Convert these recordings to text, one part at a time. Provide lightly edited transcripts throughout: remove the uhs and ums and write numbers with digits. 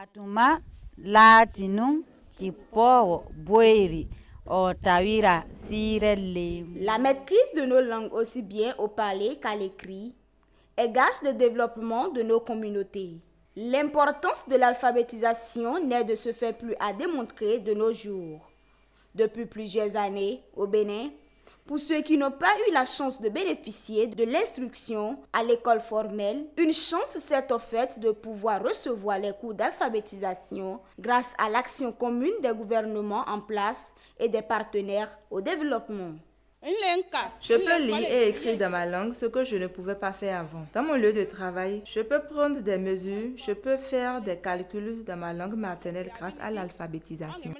Atuma latinu kipowo boiri o tawira sirelle. La maîtrise de nos langues aussi bien au parler qu'à l'écrit est gage de développement de nos communautés. L'importance de l'alphabétisation n'est de ce fait plus à démontrer de nos jours. Depuis plusieurs années, au Bénin, pour ceux qui n'ont pas eu la chance de bénéficier de l'instruction à l'école formelle, une chance s'est offerte de pouvoir recevoir les cours d'alphabétisation grâce à l'action commune des gouvernements en place et des partenaires au développement. Je peux lire et écrire dans ma langue ce que je ne pouvais pas faire avant. Dans mon lieu de travail, je peux prendre des mesures, je peux faire des calculs dans ma langue maternelle grâce à l'alphabétisation.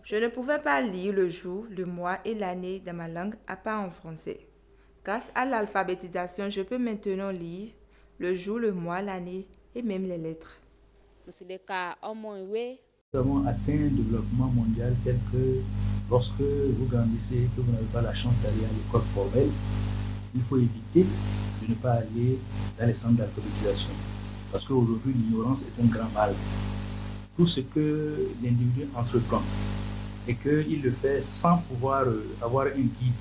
Je ne pouvais pas lire le jour, le mois et l'année dans ma langue à part en français. Grâce à l'alphabétisation, je peux maintenant lire le jour, le mois, l'année et même les lettres. Nous avons atteint un développement mondial tel que lorsque vous grandissez et que vous n'avez pas la chance d'aller à l'école formelle, il faut éviter de ne pas aller dans les centres d'alphabétisation. Parce qu'aujourd'hui, l'ignorance est un grand mal. Tout ce que l'individu entreprend et qu'il le fait sans pouvoir avoir un guide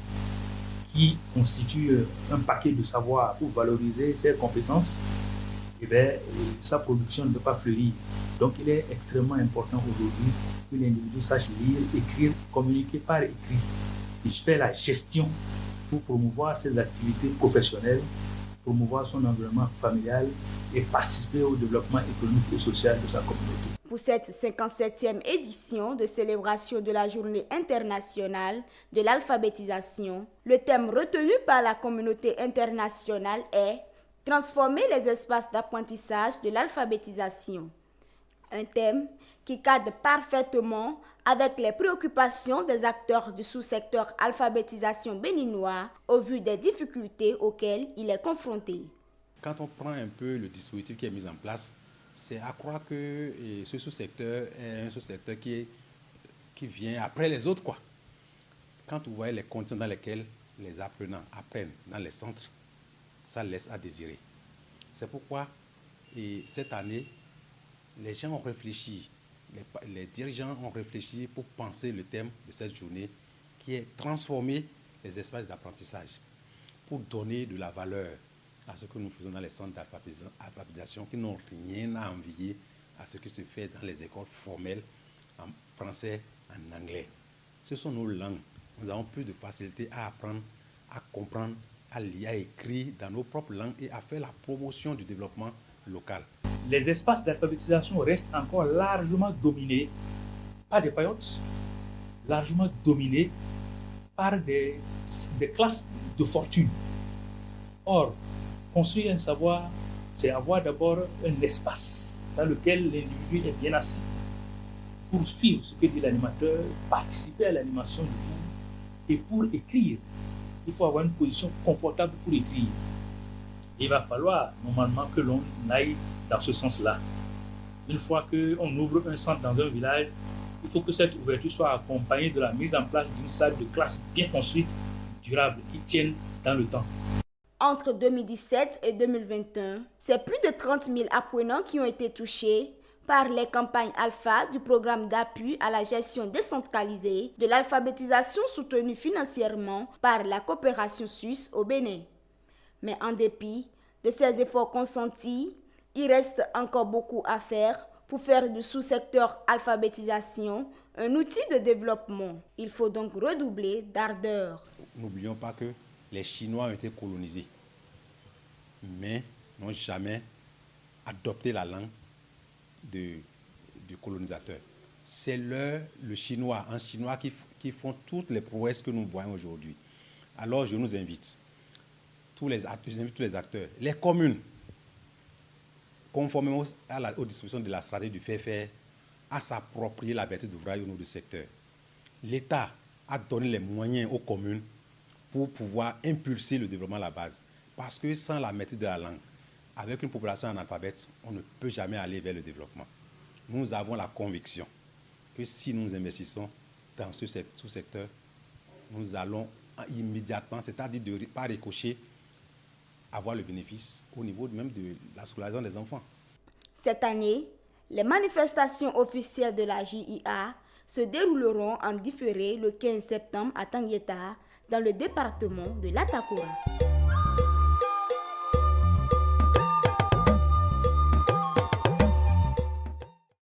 qui constitue un paquet de savoir pour valoriser ses compétences, eh bien, sa production ne peut pas fleurir. Donc il est extrêmement important aujourd'hui que l'individu sache lire, écrire, communiquer par écrit. Et je fais la gestion pour promouvoir ses activités professionnelles, promouvoir son environnement familial et participer au développement économique et social de sa communauté. Pour cette 57e édition de célébration de la Journée internationale de l'alphabétisation, le thème retenu par la communauté internationale est « Transformer les espaces d'apprentissage de l'alphabétisation ». Un thème qui cadre parfaitement avec les préoccupations des acteurs du sous-secteur alphabétisation béninois au vu des difficultés auxquelles il est confronté. Quand on prend un peu le dispositif qui est mis en place, c'est à croire que ce sous-secteur est un sous-secteur qui vient après les autres, quoi. Quand vous voyez les conditions dans lesquelles les apprenants apprennent dans les centres, ça laisse à désirer. C'est pourquoi cette année, les gens ont réfléchi, les dirigeants ont réfléchi pour penser le thème de cette journée qui est transformer les espaces d'apprentissage pour donner de la valeur à ce que nous faisons dans les centres d'alphabétisation qui n'ont rien à envier à ce qui se fait dans les écoles formelles en français, en anglais. Ce sont nos langues. Nous avons plus de facilité à apprendre, à comprendre, à lire, à écrire dans nos propres langues et à faire la promotion du développement local. Les espaces d'alphabétisation restent encore largement dominés par des paillotes, largement dominés par des classes de fortune. Or, construire un savoir, c'est avoir d'abord un espace dans lequel l'individu est bien assis pour suivre ce que dit l'animateur, participer à l'animation du cours et pour écrire. Il faut avoir une position confortable pour écrire. Il va falloir normalement que l'on aille dans ce sens-là. Une fois qu'on ouvre un centre dans un village, il faut que cette ouverture soit accompagnée de la mise en place d'une salle de classe bien construite, durable, qui tienne dans le temps. Entre 2017 et 2021, c'est plus de 30 000 apprenants qui ont été touchés par les campagnes alpha du programme d'appui à la gestion décentralisée de l'alphabétisation soutenue financièrement par la coopération suisse au Bénin. Mais en dépit de ces efforts consentis, il reste encore beaucoup à faire pour faire du sous-secteur alphabétisation un outil de développement. Il faut donc redoubler d'ardeur. N'oublions pas que les Chinois ont été colonisés, mais n'ont jamais adopté la langue du colonisateur. C'est le chinois, un chinois qui font toutes les prouesses que nous voyons aujourd'hui. Alors je nous invite, tous les acteurs, les communes, conformément aux dispositions de la stratégie du FEFER, à s'approprier la maîtrise d'ouvrage au niveau du secteur. L'État a donné les moyens aux communes pour pouvoir impulser le développement à la base. Parce que sans la maîtrise de la langue, avec une population analphabète, on ne peut jamais aller vers le développement. Nous avons la conviction que si nous investissons dans ce sous-secteur, nous allons immédiatement, c'est-à-dire par ricochet, avoir le bénéfice au niveau même de la scolarisation des enfants. Cette année, les manifestations officielles de la JIA se dérouleront en différé le 15 septembre à Tangueta, dans le département de l'Atakura.